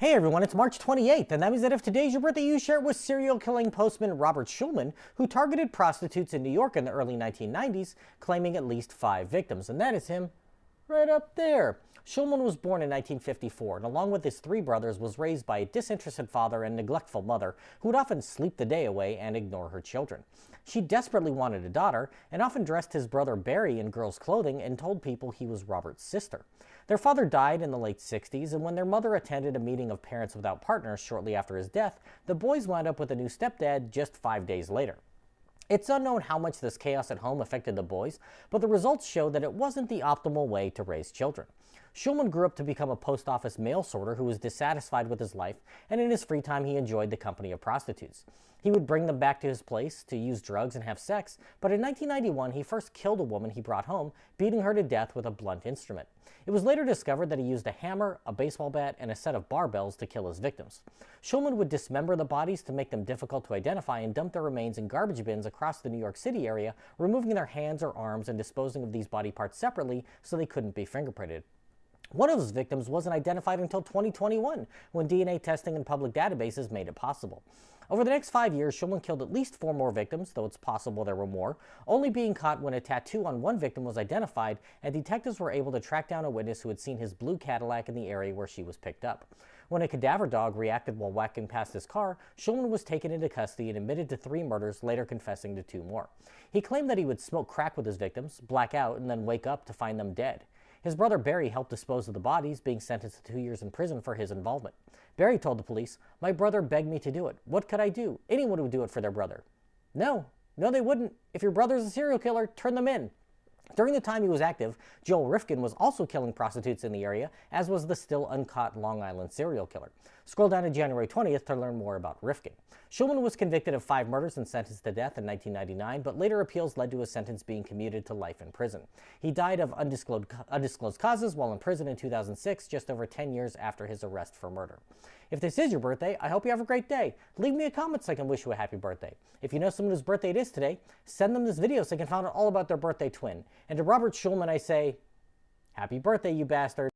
Hey everyone, it's March 28th, and that means that if today's your birthday, you share it with serial killing postman Robert Shulman, who targeted prostitutes in New York in the early 1990s, claiming at least 5 victims. And that is him right up there. Shulman was born in 1954, and along with his 3 brothers, was raised by a disinterested father and neglectful mother who would often sleep the day away and ignore her children. She desperately wanted a daughter, and often dressed his brother Barry in girls' clothing and told people he was Robert's sister. Their father died in the late 60s, and when their mother attended a meeting of parents without partners shortly after his death, the boys wound up with a new stepdad just 5 days later. It's unknown how much this chaos at home affected the boys, but the results show that it wasn't the optimal way to raise children. Shulman grew up to become a post office mail sorter who was dissatisfied with his life, and in his free time he enjoyed the company of prostitutes. He would bring them back to his place to use drugs and have sex, but in 1991 he first killed a woman he brought home, beating her to death with a blunt instrument. It was later discovered that he used a hammer, a baseball bat, and a set of barbells to kill his victims. Shulman would dismember the bodies to make them difficult to identify and dump their remains in garbage bins across the New York City area, removing their hands or arms and disposing of these body parts separately so they couldn't be fingerprinted. One of his victims wasn't identified until 2021, when DNA testing in public databases made it possible. Over the next 5 years, Shulman killed at least 4 more victims, though it's possible there were more, only being caught when a tattoo on one victim was identified and detectives were able to track down a witness who had seen his blue Cadillac in the area where she was picked up. When a cadaver dog reacted while walking past his car, Shulman was taken into custody and admitted to 3 murders, later confessing to 2 more. He claimed that he would smoke crack with his victims, black out, and then wake up to find them dead. His brother Barry helped dispose of the bodies, being sentenced to 2 years in prison for his involvement. Barry told the police, "My brother begged me to do it. What could I do? Anyone would do it for their brother." No, they wouldn't. If your brother's a serial killer, turn them in. During the time he was active, Joel Rifkin was also killing prostitutes in the area, as was the still uncaught Long Island serial killer. Scroll down to January 20th to learn more about Rifkin. Shulman was convicted of 5 murders and sentenced to death in 1999, but later appeals led to his sentence being commuted to life in prison. He died of undisclosed causes while in prison in 2006, just over 10 years after his arrest for murder. If this is your birthday, I hope you have a great day. Leave me a comment so I can wish you a happy birthday. If you know someone whose birthday it is today, send them this video so they can find out all about their birthday twin. And to Robert Shulman, I say, happy birthday, you bastard.